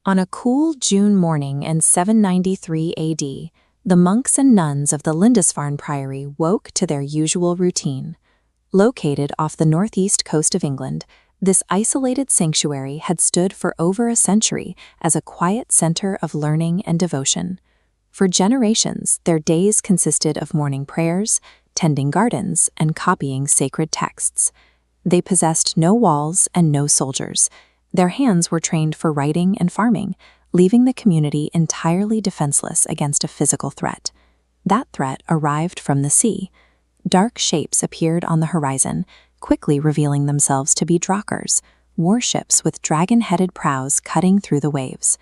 On a cool June morning in 793 AD, the monks and nuns of the Lindisfarne Priory woke to their usual routine. Located off the northeast coast of England, this isolated sanctuary had stood for over a century as a quiet center of learning and devotion. For generations, their days consisted of morning prayers, tending gardens, and copying sacred texts. They possessed no walls and no soldiers. Their hands were trained for writing and farming, leaving the community entirely defenseless against a physical threat. That threat arrived from the sea. Dark shapes appeared on the horizon, quickly revealing themselves to be drakars, warships with dragon-headed prows cutting through the waves.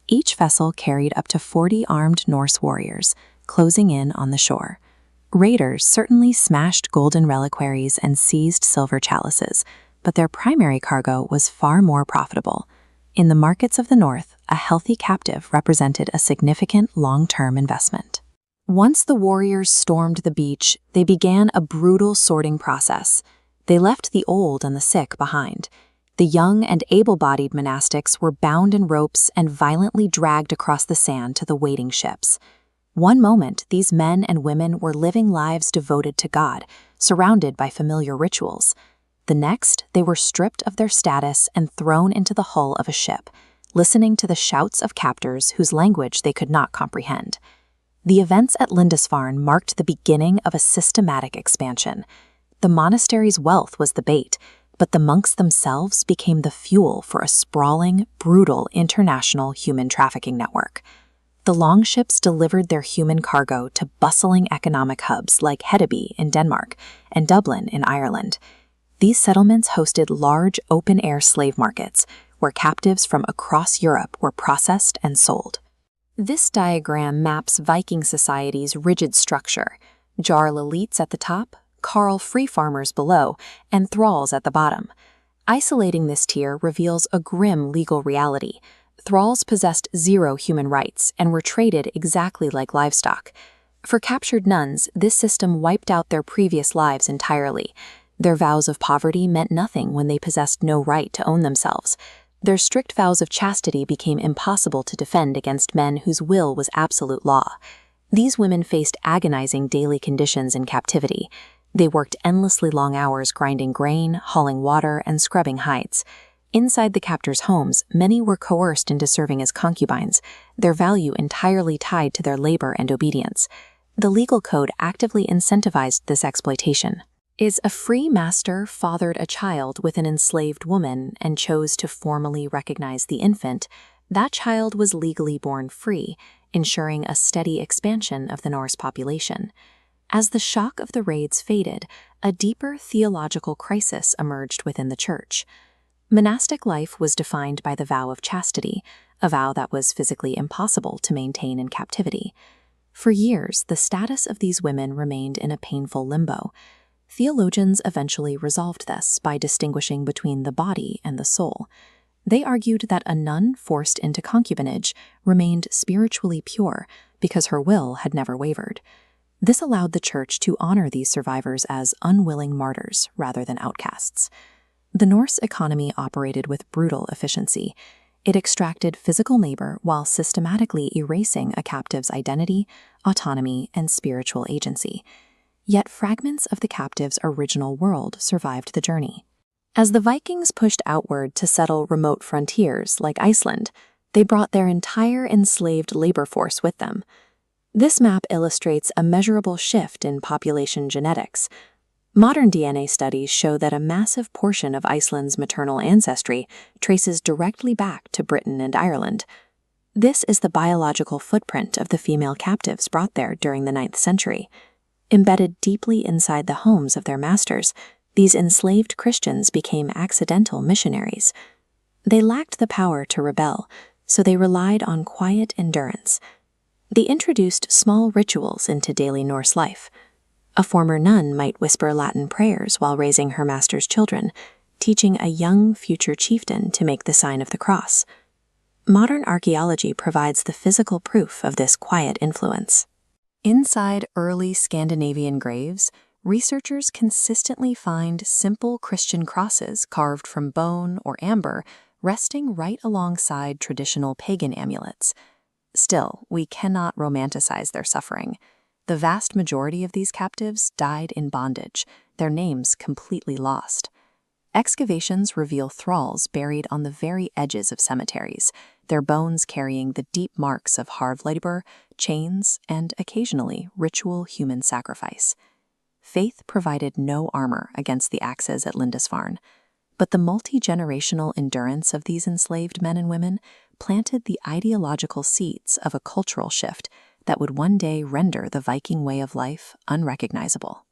Each vessel carried up to 40 armed Norse warriors, closing in on the shore. Raiders certainly smashed golden reliquaries and seized silver chalices, but their primary cargo was far more profitable. In the markets of the north, a healthy captive represented a significant long-term investment. Once the warriors stormed the beach, they began a brutal sorting process. They left the old and the sick behind. The young and able-bodied monastics were bound in ropes and violently dragged across the sand to the waiting ships. One moment, these men and women were living lives devoted to God, surrounded by familiar rituals. The next, they were stripped of their status and thrown into the hull of a ship, listening to the shouts of captors whose language they could not comprehend. The events at Lindisfarne marked the beginning of a systematic expansion. The monastery's wealth was the bait, but the monks themselves became the fuel for a sprawling, brutal international human trafficking network. The longships delivered their human cargo to bustling economic hubs like Hedeby in Denmark and Dublin in Ireland. These settlements hosted large open-air slave markets where captives from across Europe were processed and sold. This diagram maps Viking society's rigid structure: jarl elites at the top, carl free farmers below, and thralls at the bottom. Isolating this tier reveals a grim legal reality. Thralls possessed zero human rights and were traded exactly like livestock. For captured nuns, this system wiped out their previous lives entirely. Their vows of poverty meant nothing when they possessed no right to own themselves. Their strict vows of chastity became impossible to defend against men whose will was absolute law. These women faced agonizing daily conditions in captivity. They worked endlessly long hours grinding grain, hauling water, and scrubbing hides. Inside the captors' homes, many were coerced into serving as concubines, their value entirely tied to their labor and obedience. The legal code actively incentivized this exploitation. If a free master fathered a child with an enslaved woman and chose to formally recognize the infant, that child was legally born free, ensuring a steady expansion of the Norse population. As the shock of the raids faded, a deeper theological crisis emerged within the church. Monastic life was defined by the vow of chastity, a vow that was physically impossible to maintain in captivity. For years, the status of these women remained in a painful limbo. Theologians eventually resolved this by distinguishing between the body and the soul. They argued that a nun forced into concubinage remained spiritually pure because her will had never wavered. This allowed the church to honor these survivors as unwilling martyrs rather than outcasts. The Norse economy operated with brutal efficiency. It extracted physical labor while systematically erasing a captive's identity, autonomy, and spiritual agency. Yet fragments of the captive's original world survived the journey. As the Vikings pushed outward to settle remote frontiers like Iceland, they brought their entire enslaved labor force with them. This map illustrates a measurable shift in population genetics. Modern DNA studies show that a massive portion of Iceland's maternal ancestry traces directly back to Britain and Ireland. This is the biological footprint of the female captives brought there during the 9th century. Embedded deeply inside the homes of their masters, these enslaved Christians became accidental missionaries. They lacked the power to rebel, so they relied on quiet endurance. They introduced small rituals into daily Norse life. A former nun might whisper Latin prayers while raising her master's children, teaching a young future chieftain to make the sign of the cross. Modern archaeology provides the physical proof of this quiet influence. Inside early Scandinavian graves, researchers consistently find simple Christian crosses carved from bone or amber resting right alongside traditional pagan amulets. Still, we cannot romanticize their suffering. The vast majority of these captives died in bondage, their names completely lost. Excavations reveal thralls buried on the very edges of cemeteries, their bones carrying the deep marks of hard labor, chains, and occasionally ritual human sacrifice. Faith provided no armor against the axes at Lindisfarne, but the multi-generational endurance of these enslaved men and women planted the ideological seeds of a cultural shift that would one day render the Viking way of life unrecognizable.